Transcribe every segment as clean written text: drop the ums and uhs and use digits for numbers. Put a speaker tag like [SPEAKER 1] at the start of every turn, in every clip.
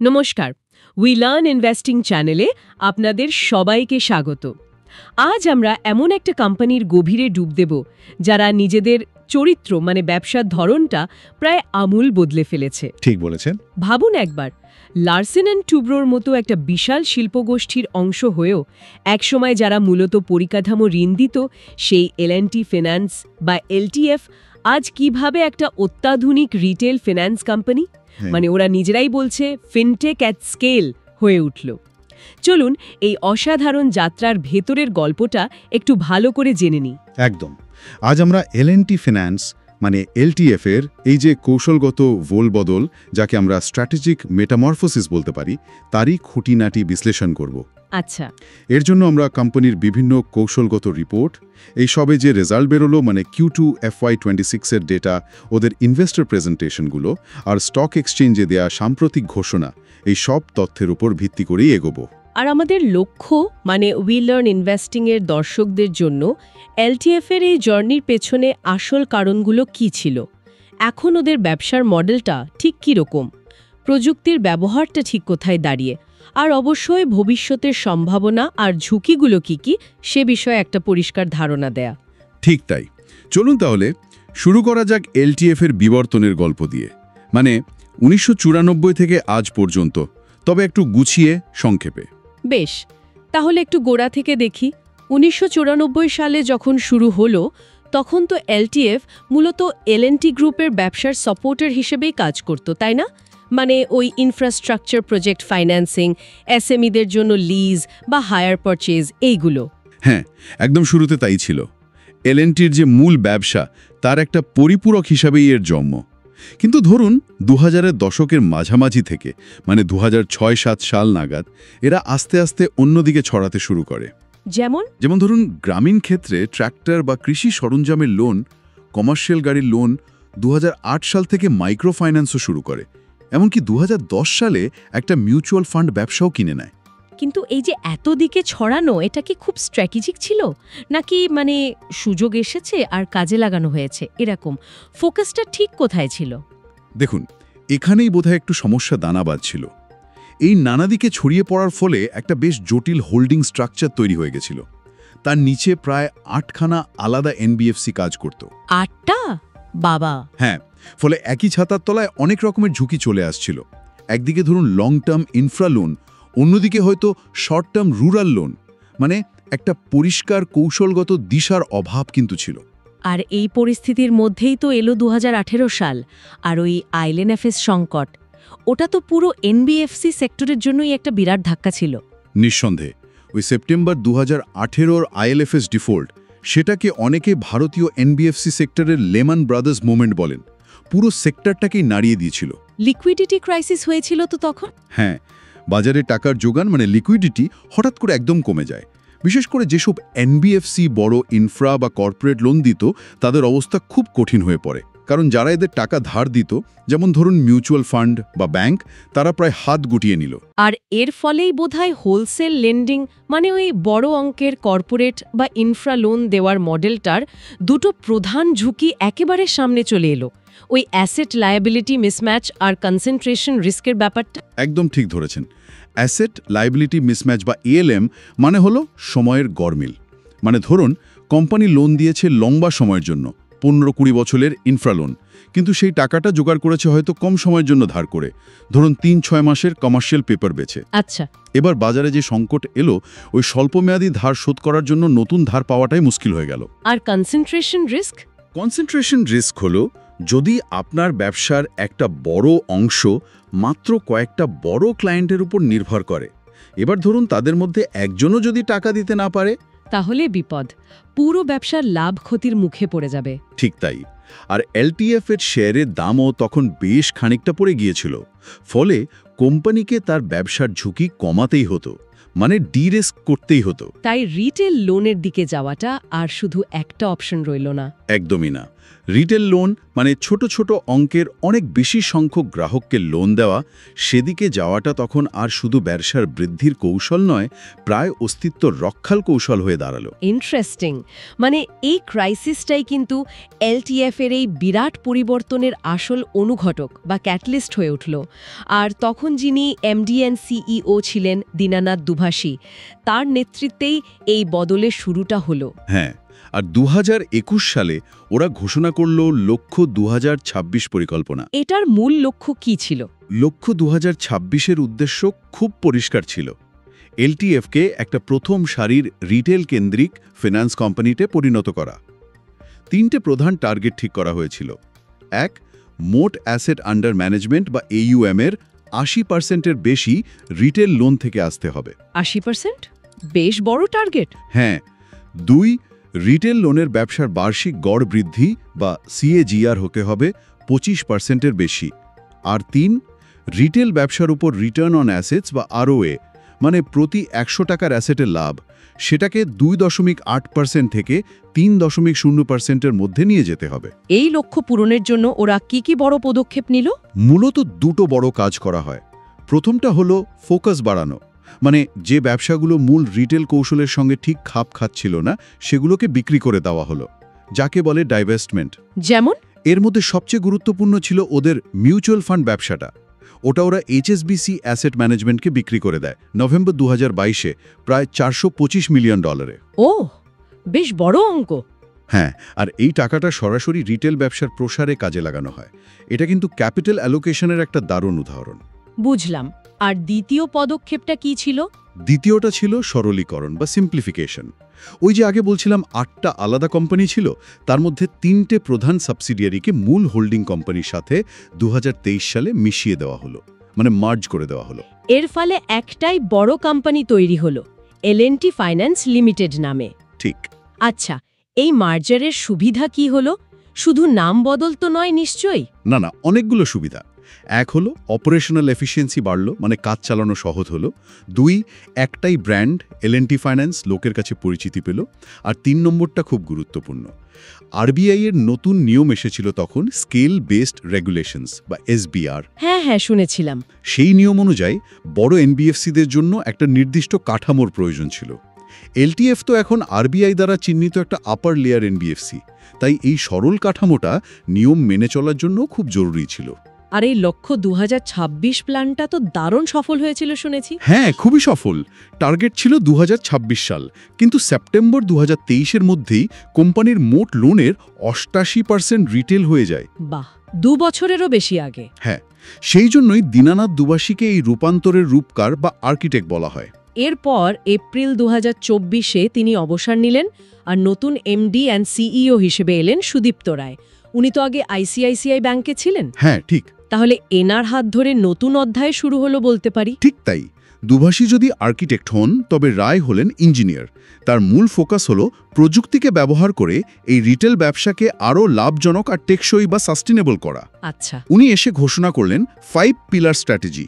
[SPEAKER 1] নমস্কার, we learn investing চ্যানেলে আপনাদের সবাইকে স্বাগত। আজ আমরা এমন একটা কোম্পানির গভীরে ডুব দেব যারা নিজেদের চরিত্র ব্যবসার ধরনটা প্রায় আমূল বদলে ফেলেছে।
[SPEAKER 2] ঠিক বলেছেন।
[SPEAKER 1] ভাবুন একবার, লার্সেন অ্যান্ড টুব্রোর মতো একটা বিশাল শিল্পগোষ্ঠীর অংশ হয়েও একসময় যারা মূলত পরিকাঠামো ঋণ দিত, সেই এল&টি ফিন্যান্স বা এলটিএফ আজ কিভাবে একটা অত্যাধুনিক রিটেল ফিন্যান্স কোম্পানি, ওরা নিজেরাই বলছে ফিনটেক অ্যাট স্কেল হয়ে উঠল। চলুন এই অসাধারণ যাত্রার ভেতরের গল্পটা একটু ভালো করে জেনে নিই।
[SPEAKER 2] একদম। আজ আমরা এল&টি ফিন্যান্স এলটিএফ এর এই যে কৌশলগত বদল, যাকে আমরা স্ট্র্যাটেজিক মেটামরফোসিস বলতে পারি, তারই খুঁটিনাটি বিশ্লেষণ করব।
[SPEAKER 1] আচ্ছা,
[SPEAKER 2] এর জন্য আমরা কোম্পানির বিভিন্ন কৌশলগত রিপোর্ট, এই সবে যে রেজাল্ট বেরোলো Q2 FY26 এর ডেটা, ওদের ইনভেস্টর প্রেজেন্টেশনগুলো আর স্টক এক্সচেঞ্জে দেয়া সাম্প্রতিক ঘোষণা, এই সব তথ্যের উপর ভিত্তি করেই এগোবো।
[SPEAKER 1] আর আমাদের লক্ষ্য উই লার্ন ইনভেস্টিং এর দর্শকদের জন্য এলটিএফ এর এই জার্নির পেছনে আসল কারণগুলো কি ছিল, এখন ওদের ব্যবসার মডেলটা ঠিক কী রকম, প্রযুক্তির ব্যবহারটা ঠিক কোথায় দাঁড়িয়ে, আর অবশ্যই ভবিষ্যতের সম্ভাবনা আর ঝুঁকিগুলো কি সে বিষয়ে একটা পরিষ্কার ধারণা দেয়া।
[SPEAKER 2] ঠিক তাই। চলুন তাহলে শুরু করা যাক এলটিএফ এর বিবর্তনের গল্প দিয়ে, 1994 থেকে আজ পর্যন্ত, তবে একটু গুছিয়ে সংক্ষেপে।
[SPEAKER 1] বেশ, তাহলে একটু গোড়া থেকে দেখি। 1994 সালে যখন শুরু হলো, তখন তো এলটিএফ মূলত এল&টি গ্রুপের ব্যবসার সাপোর্টার হিসেবেই কাজ করত, তাই না? ওই ইনফ্রাস্ট্রাকচার প্রজেক্ট ফাইন্যান্সিং, এসএমইদের জন্য লিজ বা হায়ার পারচেজ, এইগুলো।
[SPEAKER 2] হ্যাঁ, একদম শুরুতে তাই ছিল। এল&টির যে মূল ব্যবসা, তার একটা পরিপূরক হিসাবেই এর জন্ম। কিন্তু ধরুন 2000-এর দশকের মাঝামাঝি থেকে 2006-07 সাল নাগাদ এরা আস্তে আস্তে অন্যদিকে ছড়াতে শুরু করে। যেমন ধরুন গ্রামীণ ক্ষেত্রে ট্র্যাক্টর বা কৃষি সরঞ্জামের লোন, কমার্শিয়াল গাড়ির লোন, 2008 সাল থেকে মাইক্রো ফাইন্যান্সও শুরু করে। এমনকি 2010 সালে একটা মিউচুয়াল ফান্ড ব্যবসাও কিনে নেয়।
[SPEAKER 1] কিন্তু এই যে এত দিকে ছড়ানো, এটা কি খুব স্ট্র্যাটেজিক ছিল, নাকি সুযোগ এসেছে আর কাজে লাগানো হয়েছে, এরকম ফোকাসটা ঠিক কোথায় ছিল?
[SPEAKER 2] দেখুন, এখানেই বোধহয় একটু সমস্যা দানা বাঁধছিল। এই নানা দিকে ছড়িয়ে পড়ার ফলে একটা বেশ জটিল হোল্ডিং স্ট্রাকচার তৈরি হয়ে গেছিল। তার নিচে প্রায় 8খানা আলাদা এনবিএফসি কাজ করত।
[SPEAKER 1] 8টা? বাবা!
[SPEAKER 2] হ্যাঁ, ফলে একই ছাতার তলায় অনেক রকমের ঝুঁকি চলে আসছিল। একদিকে ধরুন লং টার্ম ইনফ্রা লোন, অন্যদিকে হয়তো শর্ট টার্ম রুরাল লোন, একটা পরিষ্কার কৌশলগত দিশার অভাব কিন্তু ছিল।
[SPEAKER 1] আর এই পরিস্থিতির মধ্যেই তো এলো 2018 সাল, আর ওই আইএলএনএফএস সংকট। ওটা তো পুরো এনবিএফসি সেক্টরের জন্যই একটা বিরাট ধাক্কা ছিল।
[SPEAKER 2] নিঃসন্দেহে ওই সেপ্টেম্বর 2018-র আইএলএফএস ডিফল্ট, সেটাকে অনেকে ভারতীয় এনবিএফসি সেক্টরের লেমন ব্রাদার্স মুভমেন্ট বলেন। পুরো সেক্টরটাকেই নাড়িয়ে দিয়েছিল।
[SPEAKER 1] লিকুইডিটি ক্রাইসিস হয়েছিল তো তখন?
[SPEAKER 2] হ্যাঁ, বাজারে টাকার যোগান লিকুইডিটি হঠাৎ করে একদম কমে যায়। বিশেষ করে যেসব এনবিএফসি বড় ইনফ্রা বা কর্পোরেট লোন দিত, তাদের অবস্থা খুব কঠিন হয়ে পড়ে। কারণ যারা এদের টাকা ধার দিত, যেমন ধরুন মিউচুয়াল ফান্ড বা ব্যাংক, তারা প্রায় হাত গুটিয়ে নিল।
[SPEAKER 1] আর এর ফলেই বোধহয় হোলসেল লেন্ডিং, ওই বড় অঙ্কের কর্পোরেট বা ইনফ্রা লোন দেওয়ার মডেলটার দুটো প্রধান ঝুঁকি একেবারে সামনে চলে এলো, ওই অ্যাসেট লায়াবিলিটি মিসম্যাচ আর কনসেন্ট্রেশন রিস্কের ব্যাপারটা।
[SPEAKER 2] একদম ঠিক ধরেছেন। অ্যাসেট লায়াবিলিটি মিসম্যাচ বা এএলএম হলো সময়ের গরমিল। ধরুন কোম্পানি লোন দিয়েছে লম্বা সময়ের জন্য, 15-20 বছরের ইনফ্রা লোন, কিন্তু সেই টাকাটা জোগাড় করেছে হয়তো কম সময়ের জন্য ধার করে, ধরুন 3-6 মাসের কমার্শিয়াল পেপার বেচে।
[SPEAKER 1] আচ্ছা,
[SPEAKER 2] এবার বাজারে যে সংকট এলো, ওই স্বল্পমেয়াদী ধার শোধ করার জন্য নতুন ধার পাওয়াটাই মুশকিল হয়ে গেল।
[SPEAKER 1] আর কনসেন্ট্রেশন রিস্ক
[SPEAKER 2] হলো যদি আপনার ব্যবসার একটা বড় অংশ মাত্র কয়েকটা বড় ক্লায়েন্টের উপর নির্ভর করে। এবার ধরুন তাদের মধ্যে একজনও যদি টাকা দিতে না পারে,
[SPEAKER 1] তাহলে বিপদ, পুরো ব্যবসার লাভ ক্ষতির মুখে পড়ে যাবে।
[SPEAKER 2] ঠিক তাই। আর এলটিএফ এর শেয়ারের দামও তখন বেশ খানিকটা পড়ে গিয়েছিল। ফলে কোম্পানিকে তার ব্যবসার ঝুঁকি কমাতেই হতো। মানে ডি-রিস্ক করতেই হতো।
[SPEAKER 1] তাই রিটেল লোনের দিকে যাওয়াটা আর শুধু একটা অপশন রইল না।
[SPEAKER 2] একদমই না। রিটেল লোন মানে ছোট ছোট অঙ্কের অনেক বেশি সংখ্যক গ্রাহককে লোন দেওয়া, সেদিকে যাওয়াটা তখন আর শুধু ব্যবসার বৃদ্ধির কৌশল নয়, প্রায় অস্তিত্ব রক্ষার কৌশল হয়ে দাঁড়ালো।
[SPEAKER 1] ইন্টারেস্টিং। মানে এই ক্রাইসিসটাই কিন্তু এলটিএফ এর এই বিরাট পরিবর্তনের আসল অনুঘটক বা ক্যাটালিস্ট হয়ে উঠল। আর তখন যিনি এমডি অ্যান্ড সিইও ছিলেন দীনানাথ দুভাষী, তার নেতৃত্বেই এই বদলের শুরুটা হলো।
[SPEAKER 2] হ্যাঁ, আর 2021 সালে ওরা ঘোষণা করল লক্ষ্য 2026 পরিকল্পনা।
[SPEAKER 1] এটার মূল লক্ষ্য কি ছিল?
[SPEAKER 2] লক্ষ্য 2026-এর উদ্দেশ্য খুব পরিষ্কার ছিল। এলটিএফকে একটা প্রথম সারির রিটেল কেন্দ্রিক ফিন্যান্স কোম্পানিতে পরিণত করা। 3টে প্রধান টার্গেট ঠিক করা হয়েছিল। 1, মোট অ্যাসেট আন্ডার ম্যানেজমেন্ট বা AUM-এর 80%-এর বেশি রিটেল লোন থেকে আসতে হবে।
[SPEAKER 1] 80%? বেশ বড় টার্গেট।
[SPEAKER 2] হ্যাঁ। 2, রিটেল লোনের ব্যবসার বার্ষিক গড় বৃদ্ধি বা CAGR হতে হবে 25%-এর বেশি। আর 3, রিটেল ব্যবসার উপর রিটার্ন অন অ্যাসেটস বা ROA, মানে প্রতি 100 টাকার অ্যাসেটের লাভ, সেটাকে 2.8% থেকে 3.0%-এর মধ্যে নিয়ে যেতে হবে।
[SPEAKER 1] এই লক্ষ্য পূরণের জন্য ওরা কি বড় পদক্ষেপ নিল?
[SPEAKER 2] মূলত 2টো বড় কাজ করা হয়। প্রথমটা হলো ফোকাস বাড়ানো, মানে যে ব্যবসাগুলো মূল রিটেল কৌশলের সঙ্গে ঠিক খাপ খাচ্ছিল না সেগুলোকে বিক্রি করে দেওয়া হলো, যাকে বলে ডাইভেস্টমেন্ট।
[SPEAKER 1] যেমন?
[SPEAKER 2] এর মধ্যে সবচেয়ে গুরুত্বপূর্ণ ছিল ওদের মিউচুয়াল ফান্ড ব্যবসাটা। ওরা HSBC অ্যাসেট ম্যানেজমেন্টকে বিক্রি করে দেয় নভেম্বর 2022-এ প্রায় $425 মিলিয়ন।
[SPEAKER 1] ও, বেশ বড় অঙ্ক।
[SPEAKER 2] হ্যাঁ, আর এই টাকাটা সরাসরি রিটেল ব্যবসার প্রসারে কাজে লাগানো হয়। এটা কিন্তু ক্যাপিটাল অ্যালোকেশনের একটা দারুণ উদাহরণ।
[SPEAKER 1] বুঝলাম। আর দ্বিতীয় পদক্ষেপটা কি ছিল?
[SPEAKER 2] দ্বিতীয়টা ছিল সরলীকরণ বা সিম্পলিফিকেশন। ওই যে আগে বলছিলাম 8টা আলাদা কোম্পানি ছিল, তার মধ্যে 3টে প্রধান সাবসিডিয়ারিকে মূল হোল্ডিং কোম্পানির সাথে 2023 সালে মিশিয়ে দেওয়া হলো, মানে মার্জ করে দেওয়া হলো।
[SPEAKER 1] এর ফলে একটাই বড় কোম্পানি তৈরি হলো, এল&টি ফাইন্যান্স লিমিটেড নামে।
[SPEAKER 2] ঠিক।
[SPEAKER 1] আচ্ছা, এই মার্জারের সুবিধা কি হলো? শুধু নাম বদল তো নয় নিশ্চয়ই?
[SPEAKER 2] না, অনেকগুলো সুবিধা। 1 হলো অপারেশনাল এফিসিয়েন্সি বাড়ল, মানে কাজ চালানো সহজ হলো। 2, একটাই ব্র্যান্ড এল&টি ফাইন্যান্স লোকের কাছে পরিচিতি পেল। আর 3 নম্বরটা খুব গুরুত্বপূর্ণ, RBI-এর নতুন নিয়ম এসেছিল তখন, স্কেল বেসড রেগুলেশনস বা SBR।
[SPEAKER 1] হ্যাঁ, শুনেছিলাম।
[SPEAKER 2] সেই নিয়ম অনুযায়ী বড় NBFC-দের জন্য একটা নির্দিষ্ট কাঠামোর প্রয়োজন ছিল। LTF তো এখন RBI দ্বারা চিহ্নিত একটা আপার লেয়ার NBFC, তাই এই সরল কাঠামোটা নিয়ম মেনে চলার জন্য খুব জরুরি ছিল।
[SPEAKER 1] আর এই লক্ষ্য 2026 প্ল্যানটা তো দারুণ সফল হয়েছিল শুনেছি।
[SPEAKER 2] হ্যাঁ, খুবই সফল। টার্গেট ছিল 2026 সাল, কিন্তু সেপ্টেম্বর 2023-এর মধ্যেই কোম্পানির মোট লোনের 88% রিটেল হয়ে যায়।
[SPEAKER 1] বাহ, 2 বছরেরও বেশি আগে।
[SPEAKER 2] হ্যাঁ, সেই জন্যই দীনানাথ দুভাষীকে এই রূপান্তরের রূপকার বা আর্কিটেক্ট বলা হয়।
[SPEAKER 1] এরপর এপ্রিল 2024-এ তিনি অবসর নিলেন আর নতুন এমডি অ্যান্ড সিইও হিসেবে এলেন সুদীপ্ত রায়। উনি তো আগে ICICI ব্যাংকে ছিলেন।
[SPEAKER 2] হ্যাঁ, ঠিক।
[SPEAKER 1] তাহলে এনার হাত ধরে নতুন অধ্যায় শুরু হলো বলতে পারি।
[SPEAKER 2] ঠিক তাই। দুভাষী যদি আর্কিটেক্ট হন, তবে রায় হলেন ইঞ্জিনিয়ার। তার মূল ফোকাস হলো প্রযুক্তিকে ব্যবহার করে এই রিটেল ব্যবসাকে আরও লাভজনক আর টেকসই বা সাস্টেনেবল করা।
[SPEAKER 1] আচ্ছা।
[SPEAKER 2] উনি এসে ঘোষণা করলেন 5 পিলার স্ট্র্যাটেজি,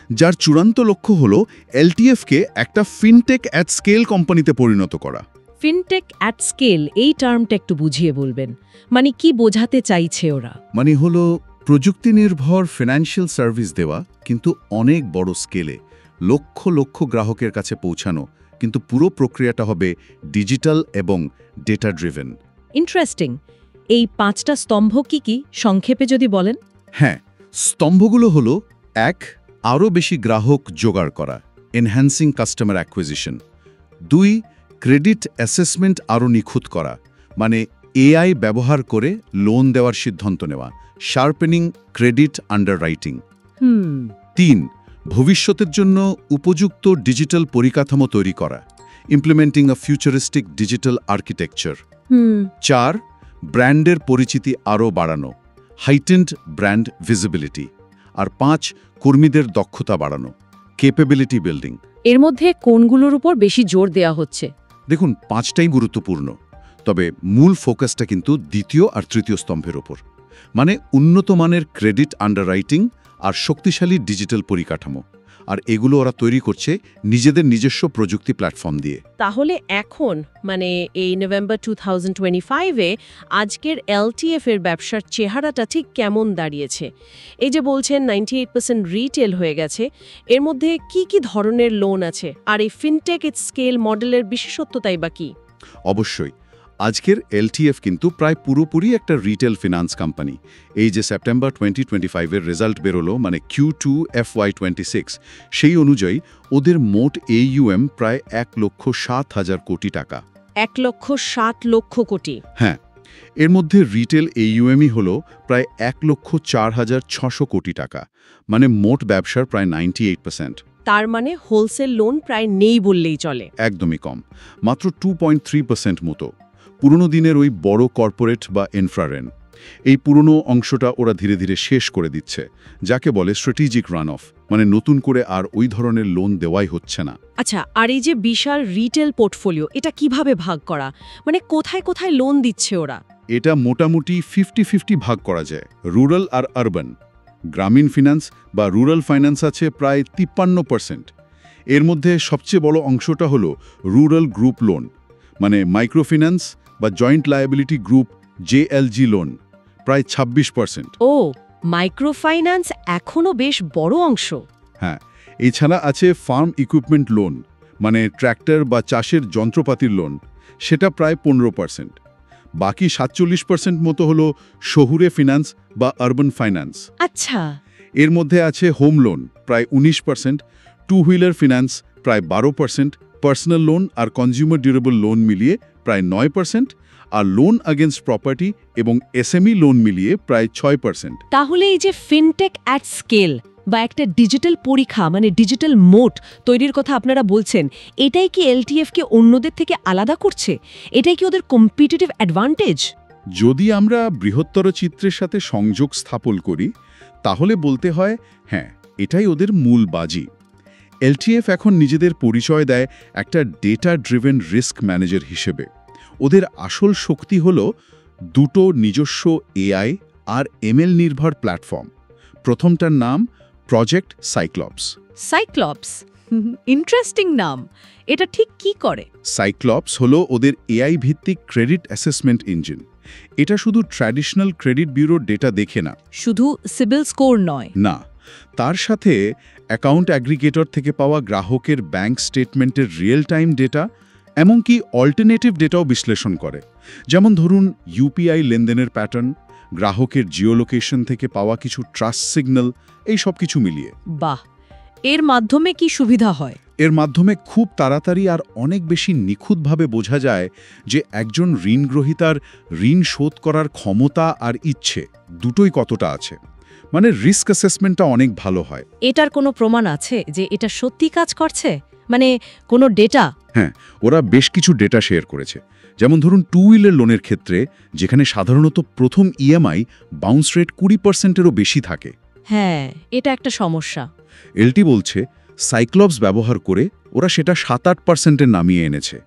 [SPEAKER 2] যার চূড়ান্ত লক্ষ্য হলো LTF-কে একটা ফিনটেক অ্যাট স্কেল কোম্পানিতে পরিণত করা।
[SPEAKER 1] ফিনটেক অ্যাট স্কেল, এই টার্মটা একটু বুঝিয়ে বলবেন। মানে কি বোঝাতে চাইছে ওরা?
[SPEAKER 2] মানে হলো প্রযুক্তি নির্ভর ফিনান্সিয়াল সার্ভিস দেওয়া, কিন্তু অনেক বড় স্কেলে, লক্ষ লক্ষ গ্রাহকের কাছে পৌঁছানো, কিন্তু পুরো প্রক্রিয়াটা হবে ডিজিটাল এবং ডেটা ড্রিভেন।
[SPEAKER 1] ইন্টারেস্টিং। এই 5টা স্তম্ভ কি সংক্ষেপে যদি বলেন?
[SPEAKER 2] হ্যাঁ, স্তম্ভগুলো হলো: 1, আরও বেশি গ্রাহক জোগাড় করা, enhancing customer acquisition. 2, credit assessment আরও নিখুঁত করা, মানে AI ব্যবহার করে লোন দেওয়ার সিদ্ধান্ত নেওয়া, শার্পেনিং ক্রেডিট আন্ডাররাইটিং। 3, ভবিষ্যতের জন্য উপযুক্ত ডিজিটাল পরিকাঠামো তৈরি করা, ইমপ্লিমেন্টিং আ ফিউচারিস্টিক ডিজিটাল আর্কিটেকচার। 4, ব্র্যান্ডের পরিচিতি আরও বাড়ানো, হাইটেন্ড ব্র্যান্ড ভিজিবিলিটি। আর 5, কর্মীদের দক্ষতা বাড়ানো, ক্যাপাবিলিটি বিল্ডিং।
[SPEAKER 1] এর মধ্যে কোনগুলোর উপর বেশি জোর দেয়া হচ্ছে?
[SPEAKER 2] দেখুন, 5টাই গুরুত্বপূর্ণ, তবে মূল ফোকাসটা কিন্তু দ্বিতীয় আর তৃতীয় স্তম্ভের ওপর, মানে উন্নত মানের ক্রেডিট আন্ডাররাইটিং আর শক্তিশালী ডিজিটাল পরিকাঠামো। আর এগুলো ওরা তৈরি করছে নিজেদের নিজস্ব প্রযুক্তি প্ল্যাটফর্ম দিয়ে।
[SPEAKER 3] তাহলে এখন মানে এই নভেম্বর 2025-এ আজকের এলটিএফ এর ব্যবসার চেহারাটা ঠিক কেমন দাঁড়িয়েছে? এই যে বলছেন 98% রিটেল হয়ে গেছে, এর মধ্যে কি কি ধরনের লোন আছে, আর এই ফিনটেক এট স্কেল মডেলের বিশেষত্বটাই বা কি?
[SPEAKER 2] অবশ্যই আজকের এলটিএফ কিন্তু প্রায় পুরোপুরি একটা রিটেল ফিনান্স কোম্পানি। এই যে সেপ্টেম্বর 2025-এর রেজাল্ট বেরোলো, মানে Q2 FY26, সেই অনুযায়ী ওদের মোট AUM প্রায় 1,07,000 কোটি টাকা।
[SPEAKER 3] 1,07,00,000 কোটি?
[SPEAKER 2] হ্যাঁ, এর মধ্যে রিটেল AUMই হলো প্রায় 1,04,600 কোটি টাকা, মানে মোট ব্যবসার প্রায় 98%।
[SPEAKER 3] তার মানে হোলসেল লোন প্রায় নেই বললেই চলে।
[SPEAKER 2] একদমই কম, মাত্র 2.3% মতো। পুরনো দিনের ওই বড় কর্পোরেট বা ইনফ্রারেন, এই পুরনো অংশটা ওরা ধীরে ধীরে শেষ করে দিচ্ছে, যাকে বলে স্ট্র্যাটেজিক রান অফ, মানে নতুন করে আর ওই ধরনের লোন দেওয়াই হচ্ছে না।
[SPEAKER 3] আচ্ছা, আর এই যে বিশাল রিটেল পোর্টফোলিও, এটা কিভাবে ভাগ করা, মানে কোথায় কোথায় লোন দিচ্ছে ওরা?
[SPEAKER 2] এটা মোটামুটি 50-50 ভাগ করা যায়, রুরাল আর আরবান। গ্রামীণ ফিন্যান্স বা রুরাল ফাইন্যান্স আছে প্রায় 53%। এর মধ্যে সবচেয়ে বড় অংশটা হলো রুরাল গ্রুপ লোন, মানে মাইক্রোফিন্যান্স বা joint liability group JLG loan, প্রায় 26%।
[SPEAKER 3] ও, মাইক্রোফাইন্যান্স এখনো বেশ বড় অংশ।
[SPEAKER 2] হ্যাঁ, এছাড়া আছে ফার্ম ইকুইপমেন্ট লোন, মানে ট্র্যাক্টর বা চাষের যন্ত্রপাতির লোন, সেটা প্রায় 15%। বাকি 47% মতো হলো শহুরে ফিন্যান্স বা আরবান ফাইন্যান্স।
[SPEAKER 3] আচ্ছা,
[SPEAKER 2] এর মধ্যে আছে হোম লোন প্রায় 19%, টু হুইলার ফিন্যান্স প্রায় 12%, পার্সোনাল লোন আর কনজিউমার ডিউরেবল লোন মিলিয়ে প্রায় 9%, আর লোন আগেন্স্ট প্রপার্টি এবং SME লোন মিলিয়ে প্রায় 6%।
[SPEAKER 3] তাহলে এই যে ফিনটেক অ্যাট স্কেল বা একটা ডিজিটাল পরীক্ষা, মানে ডিজিটাল মোট তৈরির কথা আপনারা বলছেন, এটাই কি এলটিএফকে অন্যদের থেকে আলাদা করছে? এটাই কি ওদের কম্পিটিটিভ অ্যাডভান্টেজ?
[SPEAKER 2] যদি আমরা বৃহত্তর চিত্রের সাথে সংযোগ স্থাপন করি, তাহলে বলতে হয় হ্যাঁ, এটাই ওদের মূল বাজি। এলটিএফ এখন নিজেদের পরিচয় দেয় একটা ডেটা ড্রিভেন রিস্ক ম্যানেজার হিসেবে। ওদের আসল শক্তি হল দুটো নিজস্ব AI আর ML নির্ভর প্ল্যাটফর্ম। প্রথমটার নাম প্রজেক্ট সাইক্লপস।
[SPEAKER 3] সাইক্লপস, ইন্টারেস্টিং নাম। এটা ঠিক কি করে?
[SPEAKER 2] সাইক্লপস হলো ওদের AI ভিত্তিক ক্রেডিট অ্যাসেসমেন্ট ইঞ্জিন। এটা শুধু ট্র্যাডিশনাল ক্রেডিট ব্যুরোর ডেটা দেখে না,
[SPEAKER 3] শুধু সিবিল স্কোর নয়,
[SPEAKER 2] না, তার সাথে অ্যাকাউন্ট অ্যাগ্রিগেটর থেকে পাওয়া গ্রাহকের ব্যাংক স্টেটমেন্টের রিয়েল টাইম ডেটা, এমনকি অল্টারনেটিভ ডেটাও বিশ্লেষণ করে। যেমন ধরুন UPI লেনদেনের প্যাটার্ন, গ্রাহকের জিওলোকেশন থেকে পাওয়া কিছু ট্রাস্ট সিগন্যাল, এই সব কিছু মিলিয়ে।
[SPEAKER 3] বাহ, এর মাধ্যমে কি সুবিধা হয়?
[SPEAKER 2] এর মাধ্যমে খুব তাড়াতাড়ি আর অনেক বেশি নিখুঁতভাবে বোঝা যায় যে একজন ঋণগ্রহীতার ঋণ শোধ করার ক্ষমতা আর ইচ্ছে দুটোই কতটা আছে। মানে রিস্ক অ্যাসেসমেন্টটা অনেক ভালো হয়।
[SPEAKER 3] এটার কোনো প্রমাণ আছে যে এটা সত্যি কাজ করছে, মানে কোনো ডেটা?
[SPEAKER 2] হ্যাঁ, ওরা বেশ কিছু ডেটা শেয়ার করেছে। যেমন ধরুন টু হুইলার লোনের ক্ষেত্রে, যেখানে সাধারণত প্রথম EMI বাউন্স রেট 20%-এরও বেশি থাকে।
[SPEAKER 3] হ্যাঁ, এটা একটা সমস্যা।
[SPEAKER 2] এলটি বলছে সাইক্লপস ব্যবহার করে ওরা সেটা 7-8%-এ নামিয়ে এনেছে।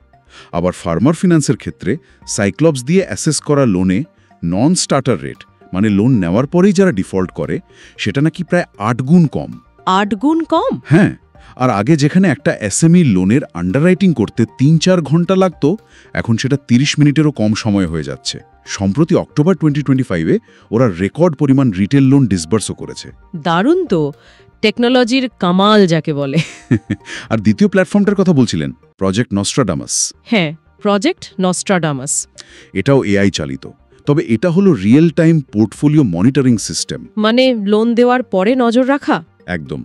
[SPEAKER 2] আবার ফার্মার ফিন্যান্সের ক্ষেত্রে সাইক্লপস দিয়ে অ্যাসেস করা লোনে নন স্টার্টার রেট, মানে লোন নেওয়ার পরেই যারা ডিফল্ট করে, সেটা নাকি প্রায় 8 গুণ কম।
[SPEAKER 3] 8 গুণ কম?
[SPEAKER 2] হ্যাঁ, আর আগে যেখানে একটা SME লোনের আন্ডাররাইটিং করতে 3-4 ঘন্টা লাগতো, এখন সেটা 30 মিনিটেরও কম সময় হয়ে যাচ্ছে। সম্প্রতি অক্টোবর 2025-এ ওরা রেকর্ড পরিমাণ রিটেল লোন ডিসবার্সও করেছে।
[SPEAKER 3] দারুণ তো, টেকনোলজির কামাল যাকে বলে।
[SPEAKER 2] আর দ্বিতীয় প্ল্যাটফর্মটার কথা বলছিলেন, প্রজেক্ট নস্ট্রাডামাস।
[SPEAKER 3] হ্যাঁ, প্রজেক্ট নস্ট্রাডামাস।
[SPEAKER 2] এটাও AI চালিত, তবে এটা হলো real time portfolio monitoring system.
[SPEAKER 3] মানে লোন দেওয়ার পরে নজর রাখা?
[SPEAKER 2] একদম।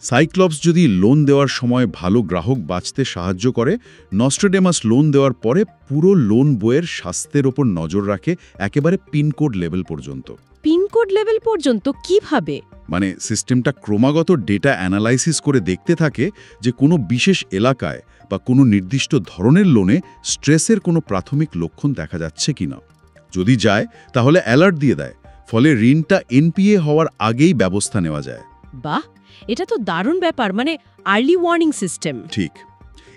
[SPEAKER 2] সাইক্লপস যদি লোন দেওয়ার সময় ভালো গ্রাহক বাঁচতে সাহায্য করে, নস্ট্রাডামাস লোন দেওয়ার পরে পুরো লোন বইয়ের স্বাস্থ্যের ওপর নজর রাখে, একেবারে পিনকোড লেভেল পর্যন্ত।
[SPEAKER 3] পিনকোড লেভেল পর্যন্ত? কিভাবে?
[SPEAKER 2] মানে সিস্টেমটা ক্রমাগত ডেটা অ্যানালাইসিস করে দেখতে থাকে যে কোনো বিশেষ এলাকায় বা কোনো নির্দিষ্ট ধরনের লোনে স্ট্রেসের কোনো প্রাথমিক লক্ষণ দেখা যাচ্ছে কিনা। যদি যায় তাহলে অ্যালার্ট দিয়ে দেয়, ফলে ঋণটা NPA হওয়ার আগেই ব্যবস্থা নেওয়া যায়।
[SPEAKER 3] বাহ, এটা তো দারুণ ব্যাপার, মানে আর্লি ওয়ার্নিং সিস্টেম।
[SPEAKER 2] ঠিক।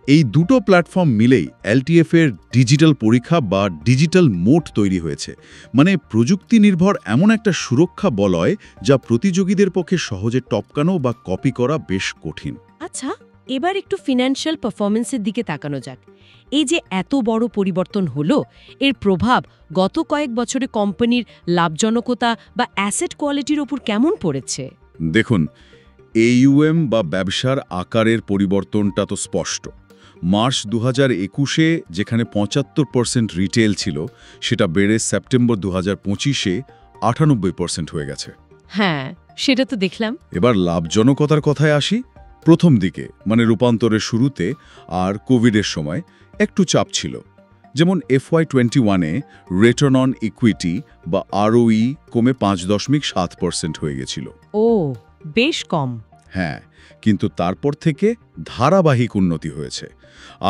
[SPEAKER 2] এই দুটো প্ল্যাটফর্ম মিলেই এলটিএফ এর ডিজিটাল পরীক্ষা বা ডিজিটাল মোট তৈরি হয়েছে, মানে প্রযুক্তি নির্ভর এমন একটা সুরক্ষা বলয় যা প্রতিযোগীদের পক্ষে সহজে টপকানো বা কপি করা বেশ কঠিন।
[SPEAKER 3] আচ্ছা, এবার একটু ফিনান্সিয়াল পারফরমেন্সের দিকে তাকানো যাক। এই যে এত বড় পরিবর্তন হলো, এর প্রভাব গত কয়েক বছরে কোম্পানির লাভজনকতা বা অ্যাসেট কোয়ালিটির ওপর কেমন পড়েছে?
[SPEAKER 2] দেখুন, এইউএম বা ব্যবসার আকারের পরিবর্তনটা তো স্পষ্ট। মার্চ 2021-এ যেখানে 75% রিটেল ছিল, সেটা বেড়ে সেপ্টেম্বর 2025-এ 98% হয়ে গেছে।
[SPEAKER 3] হ্যাঁ, সেটা তো দেখলাম।
[SPEAKER 2] এবার লাভজনকতার কথায় আসি। প্রথম দিকে মানে রূপান্তরের শুরুতে আর কোভিডের সময় একটু চাপ ছিল। যেমন FY21-এ রিটার্ন অন ইকুইটি বা ROE কমে 5.7% হয়ে গেছিল।
[SPEAKER 3] ও, বেশ কম।
[SPEAKER 2] হ্যাঁ, কিন্তু তারপর থেকে ধারাবাহিক উন্নতি হয়েছে।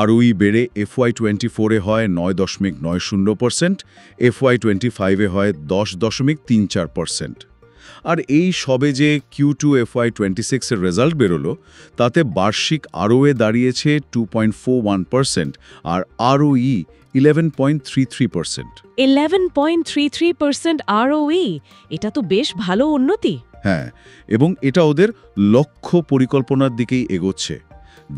[SPEAKER 2] ROE বেড়ে FY24-এ হয় 9.90%, FY25-এ হয় 10.34%। আর এই সবে যে Q2 FY26-এর রেজাল্ট বেরোলো, তাতে বার্ষিক ROE দাঁড়িয়েছে 2.41% আর ROE 11.33%।
[SPEAKER 3] 11.33% ROE, এটা তো বেশ ভালো উন্নতি।
[SPEAKER 2] হ্যাঁ, এবং এটা ওদের লক্ষ্য পরিকল্পনার দিকেই এগোচ্ছে।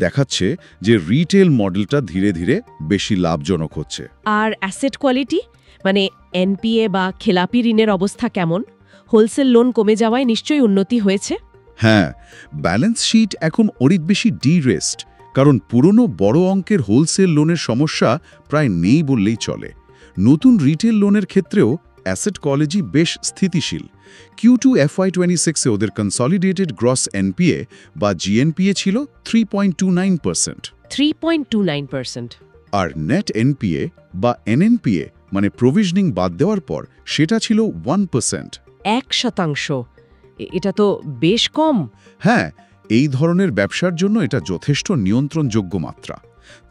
[SPEAKER 2] দেখাচ্ছে যে রিটেল মডেলটা ধীরে ধীরে বেশি লাভজনক হচ্ছে।
[SPEAKER 3] আর অ্যাসেট কোয়ালিটি, মানে এনপিএ বা খেলাপি ঋণের অবস্থা কেমন? হোলসেল লোন কমে যাওয়ায় নিশ্চয়ই উন্নতি হয়েছে।
[SPEAKER 2] হ্যাঁ, ব্যালেন্স শিট এখন অনেক বেশি ডি-রেস্ট, কারণ পুরনো বড় অঙ্কের হোলসেল লোনের সমস্যা প্রায় নেই বললেই চলে। নতুন রিটেল লোনের ক্ষেত্রেও অ্যাসেট কোয়ালিটি বেশ স্থিতিশীল। Q2 FY26-এ ওদের কনসলিডেটেড গ্রস এনপিএ বা জিএনপিএ ছিল 3.29%।
[SPEAKER 3] 3.29%।
[SPEAKER 2] আর নেট এনপিএ বা এনএনপিএ মানে প্রভিশনিং বাদ দেওয়ার পর সেটা ছিল 1%।
[SPEAKER 3] 1%। এটা তো বেশ কম।
[SPEAKER 2] হ্যাঁ, এই ধরনের ব্যবসার জন্য এটা যথেষ্ট নিয়ন্ত্রণযোগ্য মাত্রা।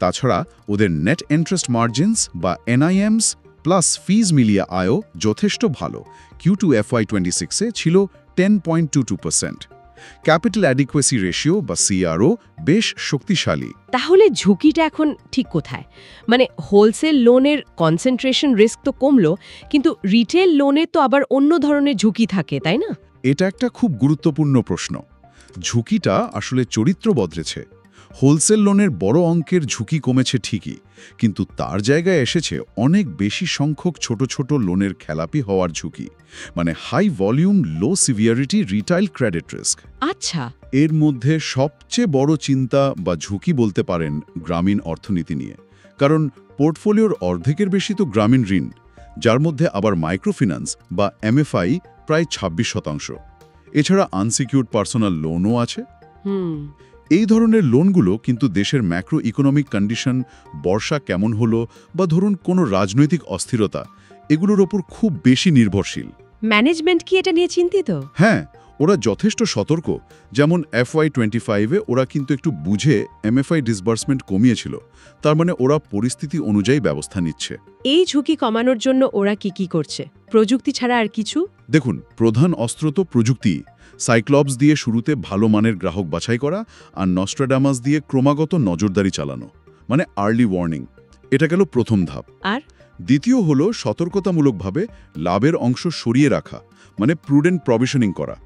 [SPEAKER 2] তাছাড়া ওদের নেট ইন্টারেস্ট মার্জিনস বা NIMs প্লাস ফিজ মিলিয়ে আয়ও যথেষ্ট ভালো। Q2 FY26-এ ছিল 10.22%। ক্যাপিটাল অ্যাডিকুয়েসি রেশিও বা CRO বেশ শক্তিশালী।
[SPEAKER 3] তাহলে ঝুঁকিটা এখন ঠিক কোথায়? মানে হোলসেল লোনের কনসেন্ট্রেশন রিস্ক তো কমলো, কিন্তু রিটেল লোনে তো আবার অন্য ধরনের ঝুঁকি থাকে, তাই না?
[SPEAKER 2] এটা একটা খুব গুরুত্বপূর্ণ প্রশ্ন। ঝুঁকিটা আসলে চরিত্র বদলেছে। হোলসেল লোনের বড় অঙ্কের ঝুঁকি কমেছে ঠিকই, কিন্তু তার জায়গায় এসেছে অনেক বেশি সংখ্যক ছোট ছোট লোনের খেলাপি হওয়ার ঝুঁকি, মানে হাই ভলিউম লো সিভিয়ারিটি রিটেইল ক্রেডিট রিস্ক।
[SPEAKER 3] আচ্ছা,
[SPEAKER 2] এর মধ্যে সবচেয়ে বড় চিন্তা বা ঝুঁকি বলতে পারেন গ্রামীণ অর্থনীতি নিয়ে, কারণ পোর্টফোলিওর অর্ধেকের বেশি তো গ্রামীণ ঋণ, যার মধ্যে আবার মাইক্রোফিন্যান্স বা MFI প্রায় 26%। এছাড়া আনসিকিউরড পার্সোনাল লোনও আছে। এই ধরনের লোনগুলো কিন্তু দেশের ম্যাক্রো ইকোনমিক কন্ডিশন, বর্ষা কেমন হলো বা ধরুন কোনো রাজনৈতিক অস্থিরতা, এগুলোর ওপর খুব বেশি নির্ভরশীল।
[SPEAKER 3] ম্যানেজমেন্ট কি এটা নিয়ে চিন্তিত?
[SPEAKER 2] হ্যাঁ, ওরা যথেষ্ট সতর্ক। যেমন FY25-এ ওরা কিন্তু একটু বুঝে MFI ডিসবার্সমেন্ট কমিয়েছিল, তার মানে ওরা পরিস্থিতি অনুযায়ী ব্যবস্থা নিচ্ছে।
[SPEAKER 3] এই ঝুঁকি কমানোর জন্য ওরা কি করছে, প্রযুক্তি ছাড়া আর কিছু?
[SPEAKER 2] দেখুন, প্রধান অস্ত্র তো প্রযুক্তি। সাইক্লপস দিয়ে শুরুতে ভালো মানের গ্রাহক বাছাই করা, আর নস্ট্রাডামাস দিয়ে ক্রমাগত নজরদারি চালানো, মানে আর্লি ওয়ার্নিং। এটা গেল প্রথম ধাপ।
[SPEAKER 3] আর
[SPEAKER 2] দ্বিতীয় হলো সতর্কতামূলকভাবে লাভের অংশ সরিয়ে রাখা, মানে প্রুডেন্ট প্রভিশনিং করা।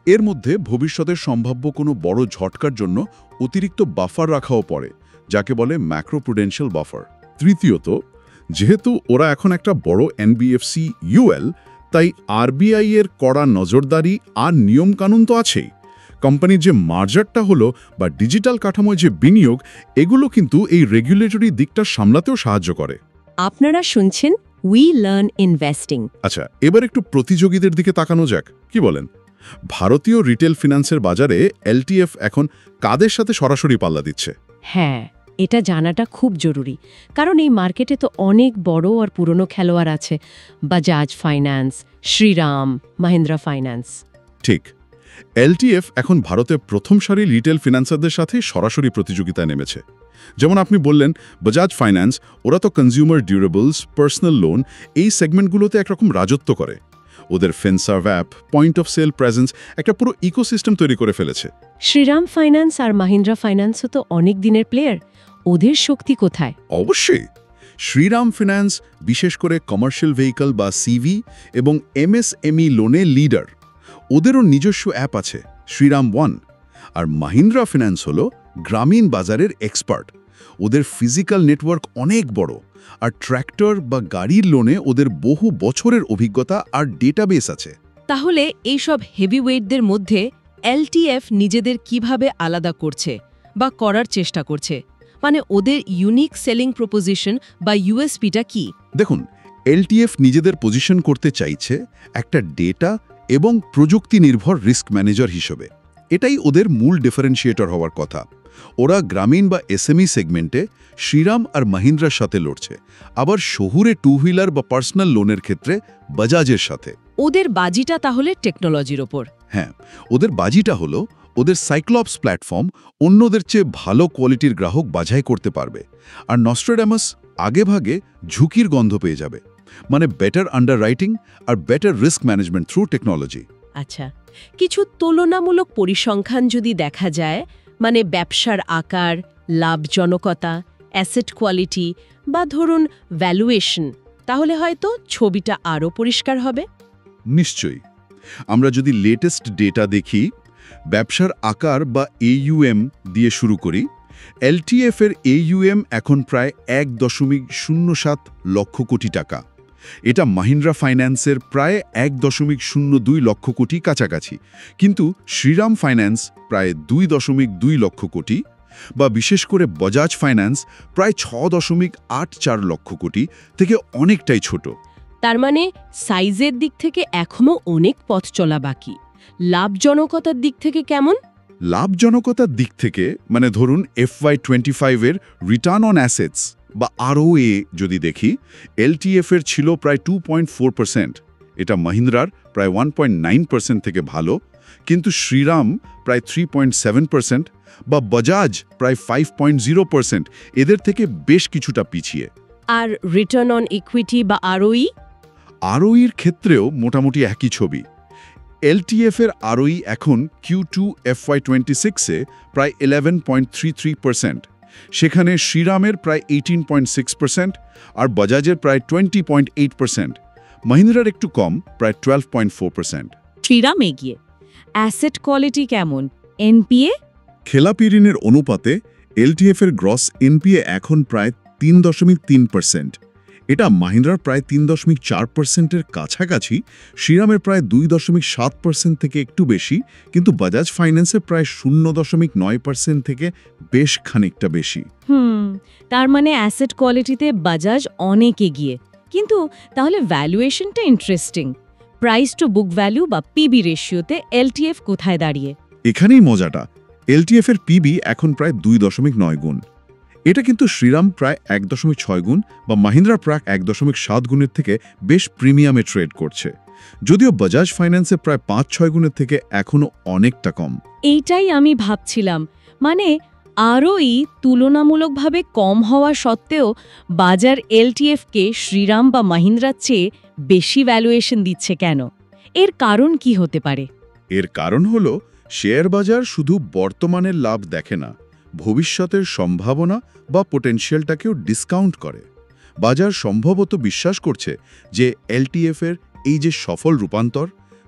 [SPEAKER 2] এর মধ্যে ভবিষ্যতের সম্ভাব্য কোনো বড় ঝটকার জন্য অতিরিক্ত বাফার রাখাও পড়ে, যাকে বলে ম্যাক্রো প্রুডেন্সিয়াল বাফার। তৃতীয়ত, যেহেতু ওরা এখন একটা বড় NBFC UL, তাই RBI এর কড়া নজরদারি আর নিয়মকানুন তো আছেই। কোম্পানির যে মার্জারটা হলো বা ডিজিটাল কাঠামোয় যে বিনিয়োগ, এগুলো কিন্তু এই রেগুলেটরি দিকটা সামলাতেও সাহায্য করে।
[SPEAKER 3] আপনারা শুনছেন উই লার্ন ইনভেস্টিং।
[SPEAKER 2] আচ্ছা, এবার একটু প্রতিযোগীদের দিকে তাকানো যাক, কি বলেন? ভারতীয় রিটেল ফিন্যান্সের বাজারে LTF এখন কাদের সাথে সরাসরি পাল্লা দিচ্ছে?
[SPEAKER 3] হ্যাঁ, এটা জানাটা খুব জরুরি, কারণ এই মার্কেটে তো অনেক বড় আর পুরনো খেলোয়াড় আছে। Bajaj finance, Shriram, Mahindra finance.
[SPEAKER 2] ঠিক, LTF এখন ভারতের প্রথম সারির রিটেল ফিন্যান্সারদের সাথে সরাসরি প্রতিযোগিতায় নেমেছে। যেমন আপনি বললেন বাজাজ ফাইন্যান্স, ওরা তো কনজিউমার ডিউরেবলস, পার্সোনাল লোন, এই সেগমেন্টগুলোতে একরকম রাজত্ব করে। ওদের Finserv app, point of sale presence, একটা পুরো ইকোসিস্টেম তৈরি করে ফেলেছে।
[SPEAKER 3] শ্রীরাম ফাইন্যান্স আর মাহিন্দ্রা ফাইন্যান্সও তো অনেক দিনের প্লেয়ার।
[SPEAKER 1] ওদের শক্তি কোথায়?
[SPEAKER 2] অবশ্যই শ্রীরাম ফিন্যান্স বিশেষ করে কমার্শিয়াল ভেহিকল বা সিভি এবং এমএসএমই লোনে লিডার। ওদেরও নিজস্ব অ্যাপ আছে শ্রীরাম ওয়ান। আর মাহিন্দ্রা ফিন্যান্স হলো গ্রামীণ বাজারের এক্সপার্ট। ওদের ফিজিক্যাল নেটওয়ার্ক অনেক বড়, আর ট্র্যাক্টর বা গাড়ির লোনে ওদের বহু বছরের অভিজ্ঞতা আর ডেটাবেস আছে।
[SPEAKER 1] তাহলে এইসব হেভিওয়েটদের মধ্যে এলটিএফ নিজেদের কিভাবে আলাদা করছে বা করার চেষ্টা করছে? মানে ওদের ইউনিক সেলিং প্রপোজিশন বা ইউএসপিটা কি?
[SPEAKER 2] দেখুন, এলটিএফ নিজেদের পজিশন করতে চাইছে একটা ডেটা এবং প্রযুক্তি নির্ভর রিস্ক ম্যানেজার হিসেবে। এটাই ওদের মূল ডিফারেন্সিয়েটর হওয়ার কথা। ওরা গ্রামীণ বা এসএমই সেগমেন্টে শ্রীরাম আর মাহিন্দ্রার সাথে লড়ছে, আবার শহুরে টু হুইলার বা পার্সোনাল লোনের ক্ষেত্রে বাজাজের সাথে।
[SPEAKER 1] ওদের বাজিটা তাহলে টেকনোলজির ওপর।
[SPEAKER 2] হ্যাঁ, ওদের বাজিটা হলো ওদের সাইক্লপস প্ল্যাটফর্ম অন্যদের চেয়ে ভালো কোয়ালিটির গ্রাহক বাছাই করতে পারবে। আর নস্ট্রাডামাস আগেভাগে ঝুঁকির গন্ধ পেয়ে যাবে, মানে বেটার আন্ডাররাইটিং আর better risk management through technology.
[SPEAKER 1] আচ্ছা, কিছু তুলনামূলক পরিসংখ্যান যদি দেখা যায়, মানে ব্যবসার আকার, লাভজনকতা, অ্যাসেট কোয়ালিটি বা ধরুন ভ্যালুয়েশন, তাহলে হয়তো ছবিটা আরও পরিষ্কার হবে।
[SPEAKER 2] নিশ্চয়ই। আমরা যদি লেটেস্ট ডেটা দেখি, ব্যবসার আকার বা AUM দিয়ে শুরু করি, এলটিএফ এর AUM এখন প্রায় 1.07 লক্ষ কোটি টাকা। এটা মাহিন্দ্রা ফাইন্যান্সের প্রায় 1.02 লক্ষ কোটি কাছাকাছি। কিন্তু শ্রীরাম ফাইন্যান্স প্রায় 2.2 লক্ষ কোটি, বা বিশেষ করে বাজাজ ফাইন্যান্স প্রায় 6.84 লক্ষ কোটি থেকে অনেকটাই ছোট।
[SPEAKER 1] তার মানে সাইজের দিক থেকে এখনো অনেক পথ চলা বাকি। লাভজনকতার দিক থেকে কেমন?
[SPEAKER 2] লাভজনকতার দিক থেকে, মানে ধরুন FY25 এর রিটার্ন অন অ্যাসেটস বা ROA যদি দেখি, এলটিএফ এর ছিল প্রায় 2.4%। এটা মাহিন্দ্রার প্রায় 1.9% থেকে ভালো, কিন্তু শ্রীরাম প্রায় 3.7% বা বাজাজ প্রায় 5.0%, এদের থেকে বেশ কিছুটা পিছিয়ে।
[SPEAKER 1] আর রিটার্ন অন ইকুইটি বা ROE?
[SPEAKER 2] ROEর ক্ষেত্রেও মোটামুটি একই ছবি। এলটিএফ এর ROE এখন Q2 FY26-এ প্রায় 11.33%, সেখানে শ্রীরামের প্রায় 18.6% আর বাজাজের প্রায় 20.8%। মাহিন্দ্রার একটু কম, প্রায় 12.4%।
[SPEAKER 1] শ্রীরাম এগিয়ে। অ্যাসেট কোয়ালিটি কেমন? এনপিএ?
[SPEAKER 2] খেলাপি ঋণের অনুপাতে এলটিএফ এর গ্রস এনপিএ এখন প্রায় 3.3%। এটা মাহিন্দ্রার প্রায় 3.4%-এর কাছাকাছি, শ্রীরামের প্রায় 2.7% থেকে একটু বেশি, কিন্তু বাজাজ ফাইন্যান্সের প্রায় 0.9% থেকে বেশ খানিকটা বেশি।
[SPEAKER 1] তার মানে অ্যাসেট কোয়ালিটিতে বাজাজ অনেক এগিয়ে। কিন্তু তাহলে ভ্যালুয়েশনটা interesting. Price to book value বা পিবি রেশিওতে এলটিএফ কোথায় দাঁড়িয়ে?
[SPEAKER 2] এখানেই মজাটা। এলটিএফ এর পিবি এখন প্রায় 2.9 গুণ। এটা কিন্তু শ্রীরাম প্রায় 1.6 গুণ বা মাহিন্দ্রা প্রায় 1.7 গুণের থেকে বেশ প্রিমিয়ামে ট্রেড করছে। যদিও বাজাজ ফাইন্যান্সে প্রায় 5-6 গুণের থেকে এখনও অনেকটা কম।
[SPEAKER 1] এইটাই আমি ভাবছিলাম, মানে ROE তুলনামূলকভাবে কম হওয়া সত্ত্বেও বাজার এলটিএফকে শ্রীরাম বা মাহিন্দ্রার চেয়ে বেশি ভ্যালুয়েশন দিচ্ছে কেন? এর কারণ কি হতে পারে?
[SPEAKER 2] এর কারণ হলো শেয়ার বাজার শুধু বর্তমানের লাভ দেখে না, ভবিষ্যতের সম্ভাবনা বা পোটেনশিয়ালটাকেও ডিসকাউন্ট করে। বাজার সম্ভবত বিশ্বাস করছে যে এলটিএফ এর এই যে সফল রূপান্তর,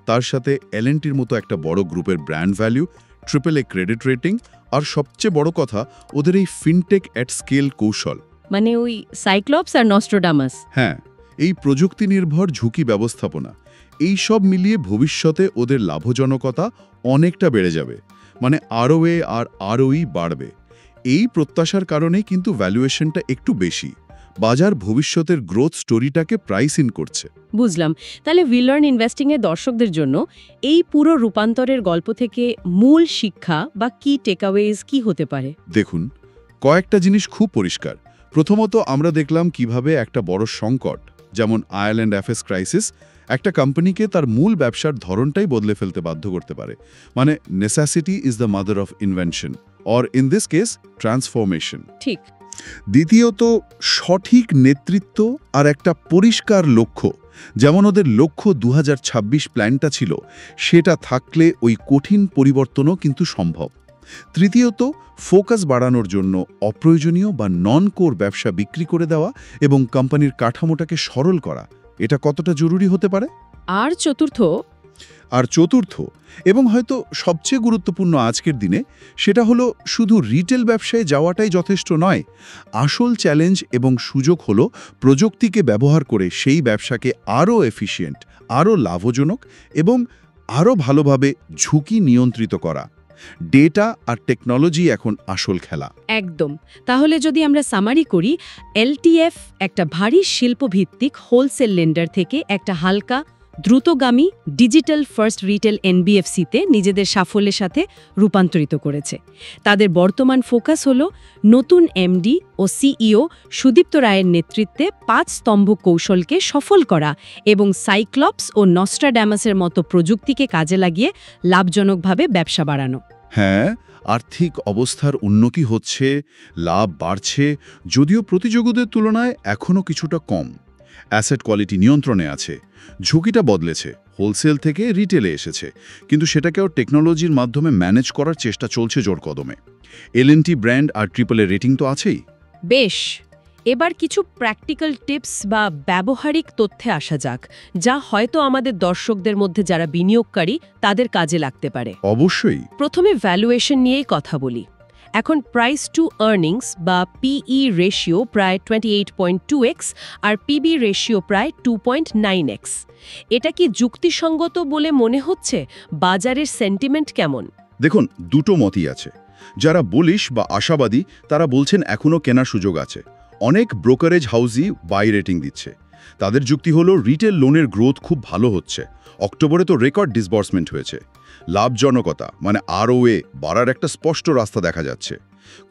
[SPEAKER 2] তার সাথে এলএনটির মতো একটা বড় গ্রুপের brand value, AAA credit rating, আর সবচেয়ে বড় কথা ওদের এই ফিনটেক অ্যাট স্কেল কৌশল,
[SPEAKER 1] মানে ওই সাইক্লপস আর নস্ট্রাডামাস।
[SPEAKER 2] হ্যাঁ, এই প্রযুক্তি নির্ভর ঝুঁকি ব্যবস্থাপনা, এই সব মিলিয়ে ভবিষ্যতে ওদের লাভজনকতা অনেকটা বেড়ে যাবে, মানে ROA আর ROE বাড়বে। এই প্রত্যাশার কারণে কিন্তু ভ্যালুয়েশনটা একটু বেশি। বাজার ভবিষ্যতের গ্রোথ স্টোরিটাকে প্রাইস ইন করছে।
[SPEAKER 1] বুঝলাম। তাহলে উইলার্ন ইনভেস্টিংয়ের দর্শকদের জন্য এই পুরো রূপান্তরের গল্প থেকে মূল শিক্ষা বা কি টেকঅ্যাওয়েজ কি হতে পারে?
[SPEAKER 2] দেখুন, কয়েকটা জিনিস খুব পরিষ্কার। প্রথমত, আমরা দেখলাম কিভাবে একটা বড় সংকট, যেমন আয়ারল্যান্ড এফএস ক্রাইসিস, একটা কোম্পানিকে তার মূল ব্যবসার ধরনটাই বদলে ফেলতে বাধ্য করতে পারে। মানে necessity is the mother of invention, or in this case transformation.
[SPEAKER 1] ঠিক।
[SPEAKER 2] দ্বিতীয়ত, সঠিক নেতৃত্ব আর একটা পরিষ্কার লক্ষ্য। যেমন ওদের লক্ষ্য 2026 প্ল্যানটা ছিল, সেটা থাকলে ওই কঠিন পরিবর্তনও কিন্তু সম্ভব। তৃতীয়ত, ফোকাস বাড়ানোর জন্য অপ্রয়োজনীয় বা নন কোর ব্যবসা বিক্রি করে দেওয়া এবং কোম্পানির কাঠামোটাকে সরল করা, এটা কতটা জরুরি হতে পারে?
[SPEAKER 3] আর
[SPEAKER 2] চতুর্থ এবং হয়তো সবচেয়ে গুরুত্বপূর্ণ আজকের দিনে, সেটা হলো শুধু রিটেল ব্যবসায় যাওয়াটাই যথেষ্ট নয়। আসল চ্যালেঞ্জ এবং সুযোগ হলো প্রযুক্তিকে ব্যবহার করে সেই ব্যবসাকে আরও এফিশিয়েন্ট, আরও লাভজনক এবং আরও ভালোভাবে ঝুঁকি নিয়ন্ত্রিত করা। ডেটা আর টেকনোলজি এখন আসল খেলা।
[SPEAKER 3] একদম। তাহলে যদি আমরা সামারি করি, এলটিএফ একটা ভারী শিল্পভিত্তিক হোলসেল লেন্ডার থেকে একটা হালকা, দ্রুতগামী ডিজিটাল ফার্স্ট রিটেল এনবিএফসিতে নিজেদের সাফল্যের সাথে রূপান্তরিত করেছে। তাদের বর্তমান ফোকাস হল নতুন এমডি ও সিইও সুদীপ্ত রায়ের নেতৃত্বে 5 স্তম্ভ কৌশলকে সফল করা এবং সাইক্লপস ও নস্ট্রাডামাসের মতো প্রযুক্তিকে কাজে লাগিয়ে লাভজনকভাবে ব্যবসা বাড়ানো।
[SPEAKER 2] হ্যাঁ, আর্থিক অবস্থার উন্নতি হচ্ছে, লাভ বাড়ছে, যদিও প্রতিযোগীদের তুলনায় এখনও কিছুটা কম। অ্যাসেট কোয়ালিটি নিয়ন্ত্রণে আছে, ঝুঁকিটা বদলেছে, হোলসেল থেকে রিটেলে এসেছে, কিন্তু সেটাকেও টেকনোলজির মাধ্যমে ম্যানেজ করার চেষ্টা চলছে জোর কদমে। এলএনটি ব্র্যান্ড আর ট্রিপলের রেটিং তো আছেই।
[SPEAKER 3] বেশ, এবার কিছু প্র্যাকটিক্যাল টিপস বা ব্যবহারিক তথ্যে আসা যাক, যা হয়তো আমাদের দর্শকদের মধ্যে যারা বিনিয়োগকারী তাদের কাজে লাগতে পারে।
[SPEAKER 2] অবশ্যই।
[SPEAKER 3] প্রথমে ভ্যালুয়েশন নিয়েই কথা বলি। এখন প্রাইস টু আর্নিংস বা পিই রেশিও প্রায় 28.2x আর পিবি রেশিও প্রায় 2.9x। এটা কি যুক্তিসঙ্গত বলে মনে হচ্ছে? বাজারের সেন্টিমেন্ট কেমন?
[SPEAKER 2] দেখুন, দুটো মতই আছে। যারা বুলিশ বা আশাবাদী তারা বলছেন এখনও কেনার সুযোগ আছে। অনেক ব্রোকারেজ হাউসই বাই রেটিং দিচ্ছে। তাদের যুক্তি হলো রিটেল লোনের গ্রোথ খুব ভালো হচ্ছে, অক্টোবরে তো রেকর্ড ডিসবার্সমেন্ট হয়েছে। লাভজনকতা মানে আরওএ বাড়ার একটা স্পষ্ট রাস্তা দেখা যাচ্ছে।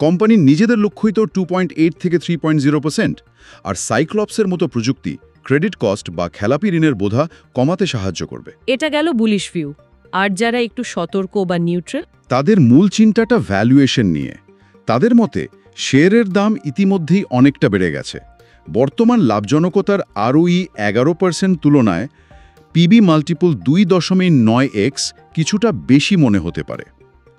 [SPEAKER 2] কোম্পানির নিজেদের লক্ষ্যই তো 2.8 থেকে 3.0%। আর সাইক্লপসের মতো প্রযুক্তি ক্রেডিট কস্ট বা খেলাপি ঋণের বোঝা কমাতে সাহায্য করবে।
[SPEAKER 3] এটা গেল বুলিশ ভিউ। আর যারা একটু সতর্ক বা নিউট্রাল,
[SPEAKER 2] তাদের মূল চিন্তাটা ভ্যালুয়েশন নিয়ে। তাদের মতে শেয়ারের দাম ইতিমধ্যেই অনেকটা বেড়ে গেছে। বর্তমান লাভজনকতার আরওই 11% তুলনায় পিবি মাল্টিপল 2.9x কিছুটা বেশি মনে হতে পারে,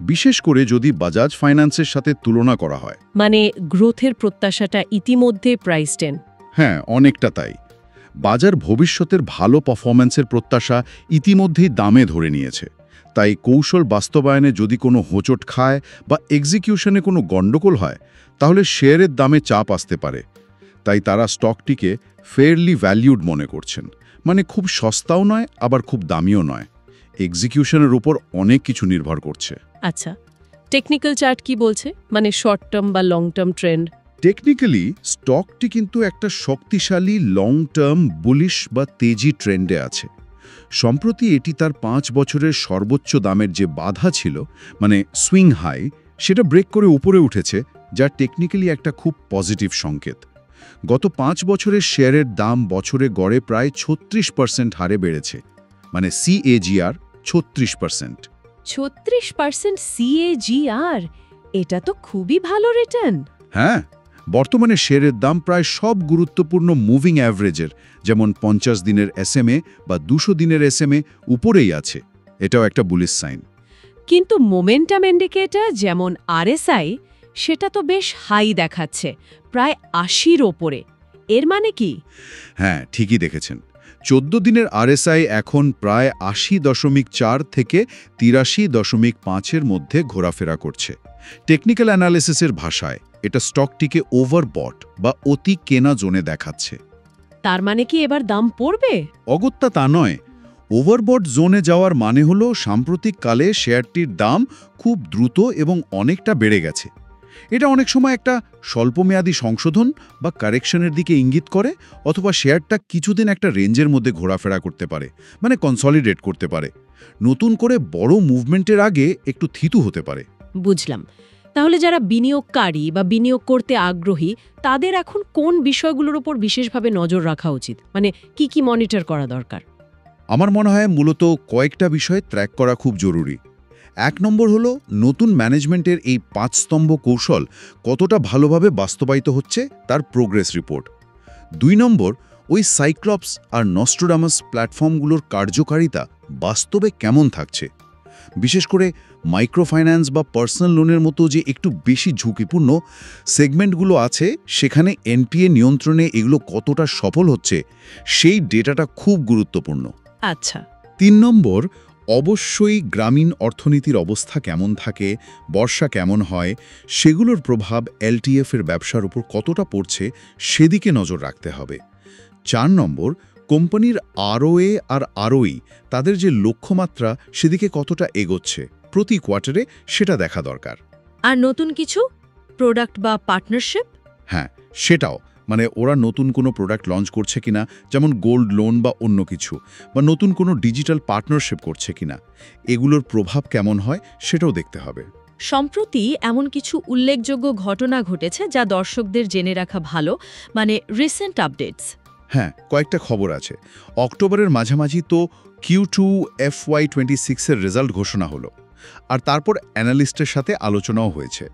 [SPEAKER 2] বিশেষ করে যদি বাজাজ ফাইন্যান্সের সাথে তুলনা করা হয়।
[SPEAKER 3] মানে গ্রোথের প্রত্যাশাটা ইতিমধ্যে প্রাইস 10।
[SPEAKER 2] হ্যাঁ, অনেকটা তাই। বাজার ভবিষ্যতের ভালো পারফরম্যান্সের প্রত্যাশা ইতিমধ্যেই দামে ধরে নিয়েছে। তাই কৌশল বাস্তবায়নে যদি কোনো হোঁচট খায় বা এক্সিকিউশনে কোনো গণ্ডগোল হয়, তাহলে শেয়ারের দামে চাপ আসতে পারে। তাই তারা স্টকটিকে ফেয়ারলি ভ্যালিউড মনে করছেন, মানে খুব সস্তাও নয় আবার খুব দামিও নয়। এক্সিকিউশনের উপর অনেক কিছু নির্ভর করছে।
[SPEAKER 3] আচ্ছা, টেকনিক্যাল চার্ট কি বলছে? মানে শর্ট টার্ম বা লং টার্ম ট্রেন্ড?
[SPEAKER 2] টেকনিক্যালি স্টকটি কিন্তু একটা শক্তিশালী লং টার্ম বুলিশ বা তেজি ট্রেন্ডে আছে। সম্প্রতি এটি তার 5 বছরের সর্বোচ্চ দামের যে বাধা ছিল, মানে সুইং হাই, সেটা ব্রেক করে উপরে উঠেছে, যা টেকনিক্যালি একটা খুব পজিটিভ সংকেত। গত 5 বছরের শেয়ারের দাম বছরে গড়ে প্রায় 36% হারে বেড়েছে, মানে CAGR 36%।
[SPEAKER 3] 36% CAGR, এটা তো খুবই ভালো রিটার্ন।
[SPEAKER 2] হ্যাঁ, বর্তমানে শেয়ারের দাম প্রায় সব গুরুত্বপূর্ণ মুভিং অ্যাভারেজের, যেমন 50 দিনের SMA বা 200 দিনের SMA উপরেই আছে। এটাও একটা বুলিশ সাইন।
[SPEAKER 3] কিন্তু মোমেন্টাম ইন্ডিকেটর যেমন RSI, সেটা তো বেশ হাই দেখাচ্ছে, প্রায় 80-র ওপরে। এর মানে কি?
[SPEAKER 2] হ্যাঁ, ঠিকই দেখেছেন। 14 দিনের RSI এখন প্রায় 80.4 থেকে 83.5-এর মধ্যে ঘোরাফেরা করছে। টেকনিক্যাল অ্যানালিসিসের ভাষায় এটা স্টকটিকে ওভারবট বা অতি কেনা জোনে দেখাচ্ছে।
[SPEAKER 3] তার মানে কি এবার দাম পড়বে?
[SPEAKER 2] অগত্যা তা নয়। ওভারবট জোনে যাওয়ার মানে হলো সাম্প্রতিক কালে শেয়ারটির দাম খুব দ্রুত এবং অনেকটা বেড়ে গেছে। এটা অনেক সময় একটা স্বল্পমেয়াদী সংশোধন বা কারেকশনের দিকে ইঙ্গিত করে, অথবা শেয়ারটা কিছুদিন একটা রেঞ্জের মধ্যে ঘোরাফেরা করতে পারে, মানে কনসলিডেট করতে পারে। নতুন করে বড় মুভমেন্টের আগে একটু থিতু হতে পারে।
[SPEAKER 3] বুঝলাম। তাহলে যারা বিনিয়োগকারী বা বিনিয়োগ করতে আগ্রহী, তাদের এখন কোন বিষয়গুলোর উপর বিশেষভাবে নজর রাখা উচিত? মানে কি কি মনিটর করা দরকার?
[SPEAKER 2] আমার মনে হয় মূলত কয়েকটা বিষয় ট্র্যাক করা খুব জরুরি। 1 নম্বর হলো নতুন ম্যানেজমেন্টের এই 5 স্তম্ভ কৌশল কতটা ভালোভাবে বাস্তবায়িত হচ্ছে তার প্রোগ্রেস রিপোর্ট। 2 নম্বর, ওই সাইক্লপস আর নস্ট্রাডামাস প্ল্যাটফর্মগুলোর কার্যকারিতা বাস্তবে কেমন থাকছে। বিশেষ করে মাইক্রোফাইন্যান্স বা পার্সোনাল লোনের মতো যে একটু বেশি ঝুঁকিপূর্ণ সেগমেন্টগুলো আছে, সেখানে এনপিএ নিয়ন্ত্রণে এগুলো কতটা সফল হচ্ছে সেই ডেটাটা খুব গুরুত্বপূর্ণ।
[SPEAKER 3] আচ্ছা।
[SPEAKER 2] 3 নম্বর, অবশ্যই গ্রামীণ অর্থনীতির অবস্থা কেমন থাকে, বর্ষা কেমন হয়, সেগুলোর প্রভাব এলটিএফ এর ব্যবসার উপর কতটা পড়ছে সেদিকে নজর রাখতে হবে। 4 নম্বর, কোম্পানির আরওএ আর আরওই তাদের যে লক্ষ্যমাত্রা সেদিকে কতটা এগোচ্ছে প্রতি কোয়ার্টারে সেটা দেখা দরকার।
[SPEAKER 3] আর নতুন কিছু প্রোডাক্ট বা পার্টনারশিপ?
[SPEAKER 2] হ্যাঁ, সেটাও, মানে ওরা নতুন কোনো প্রোডাক্ট লঞ্চ করছে কিনা, যেমন গোল্ড লোন বা অন্য কিছু, বা নতুন কোনো ডিজিটাল পার্টনারশিপ করছে কিনা, এগুলোর প্রভাব কেমন হয় সেটাও দেখতে হবে।
[SPEAKER 3] সম্প্রতি এমন কিছু উল্লেখযোগ্য ঘটনা ঘটেছে যা দর্শকদের জেনে রাখা ভালো, মানে রিসেন্ট আপডেটস।
[SPEAKER 2] হ্যাঁ, কয়েকটা খবর আছে। অক্টোবরের মাঝামাঝি তো Q2 FY26 এর রেজাল্ট ঘোষণা হলো, আর তারপর অ্যানালিস্টের সাথে আলোচনাও হয়েছে।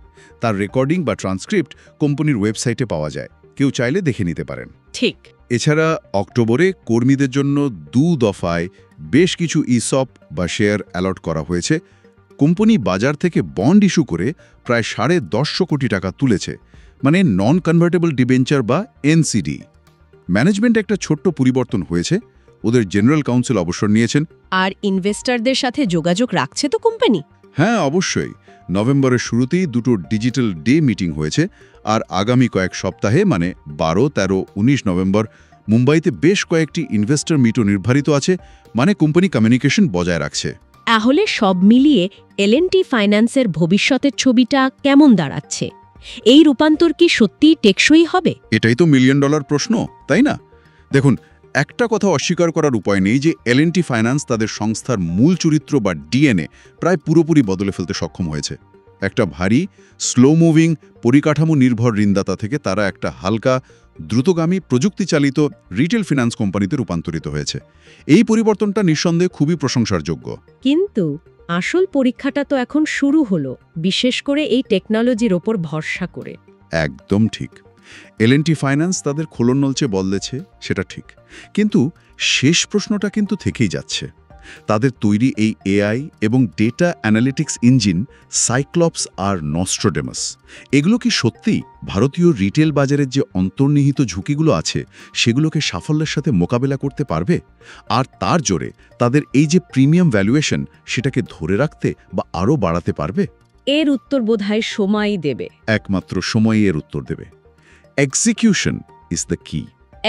[SPEAKER 2] তার রেকর্ডিং বা ট্রান্সক্রিপ্ট কোম্পানির ওয়েবসাইটে পাওয়া যায়, কেউ চাইলে দেখে নিতে পারেন।
[SPEAKER 3] ঠিক।
[SPEAKER 2] এছাড়া অক্টোবরে কর্মীদের জন্য 2 দফায় বেশ কিছু ইসপ বা শেয়ার অ্যালট করা হয়েছে। কোম্পানি বাজার থেকে বন্ড ইস্যু করে প্রায় 10.5 কোটি টাকা তুলেছে, মানে নন কনভার্টেবল ডিবেঞ্চার বা এনসিডি। ম্যানেজমেন্ট একটা ছোট্ট পরিবর্তন হয়েছে, ওদের জেনারেল কাউন্সিল অবসর নিয়েছেন।
[SPEAKER 3] আর ইনভেস্টরদের সাথে যোগাযোগ রাখছে তো কোম্পানি?
[SPEAKER 2] হ্যাঁ, অবশ্যই। নভেম্বরের শুরুতেই 2টো ডিজিটাল ডে মিটিং হয়েছে, আর আগামী কয়েক সপ্তাহে মানে 12, 13, 19 নভেম্বর মুম্বাইতে বেশ কয়েকটি ইনভেস্টর মিটও নির্ধারিত আছে, মানে কোম্পানি কমিউনিকেশন বজায় রাখছে।
[SPEAKER 3] তাহলে সব মিলিয়ে এলএনটি ফাইন্যান্সের ভবিষ্যতের ছবিটা কেমন দাঁড়াচ্ছে? এই রূপান্তর কি সত্যিই টেকসই হবে?
[SPEAKER 2] এটাই তো $1 মিলিয়ন প্রশ্ন, তাই না? দেখুন, একটা কথা অস্বীকার করার উপায় নেই যে এলএনটি ফাইন্যান্স তাদের সংস্থার মূল চরিত্র বা ডিএনএ প্রায় পুরোপুরি বদলে ফেলতে সক্ষম হয়েছে। একটা ভারী, স্লো মুভিং, পরিকাঠামো নির্ভর ঋণদাতা থেকে তারা একটা হালকা, দ্রুতগামী, প্রযুক্তিচালিত রিটেল ফিন্যান্স কোম্পানিতে রূপান্তরিত হয়েছে। এই পরিবর্তনটা নিঃসন্দেহে খুবই প্রশংসার যোগ্য।
[SPEAKER 3] কিন্তু আসল পরীক্ষাটা তো এখন শুরু হলো, বিশেষ করে এই টেকনোলজির ওপর ভরসা করে।
[SPEAKER 2] একদম ঠিক। এলএনটি ফাইন্যান্স তাদের খোলন নলচে বদলেছে, সেটা ঠিক, কিন্তু শেষ প্রশ্নটা কিন্তু থেকেই যাচ্ছে। তাদের তৈরি এই এআই এবং ডেটা অ্যানালিটিক্স ইঞ্জিন সাইক্লপস আর নস্ট্রোডেমাস, এগুলো কি সত্যি ভারতীয় রিটেল বাজারের যে অন্তর্নিহিত ঝুঁকিগুলো আছে সেগুলোকে সাফল্যের সাথে মোকাবেলা করতে পারবে? আর তার জোরে তাদের এই যে প্রিমিয়াম ভ্যালুয়েশন সেটাকে ধরে রাখতে বা আরও বাড়াতে পারবে?
[SPEAKER 3] এর উত্তর বোধহয় সময়ই দেবে।
[SPEAKER 2] একমাত্র সময়ই এর উত্তর দেবে। এক্সিকিউশন ইজ দ্য কি।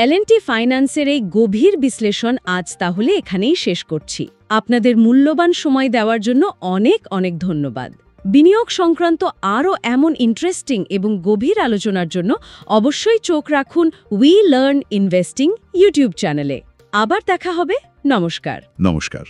[SPEAKER 3] এলএনটি ফাইন্যান্সের এই গভীর বিশ্লেষণ আজ তাহলে এখানেই শেষ করছি। আপনাদের মূল্যবান সময় দেওয়ার জন্য অনেক অনেক ধন্যবাদ। বিনিয়োগ সংক্রান্ত আরও এমন ইন্টারেস্টিং এবং গভীর আলোচনার জন্য অবশ্যই চোখ রাখুন উই লার্ন ইনভেস্টিং ইউটিউব চ্যানেলে। আবার দেখা হবে। নমস্কার।
[SPEAKER 2] নমস্কার।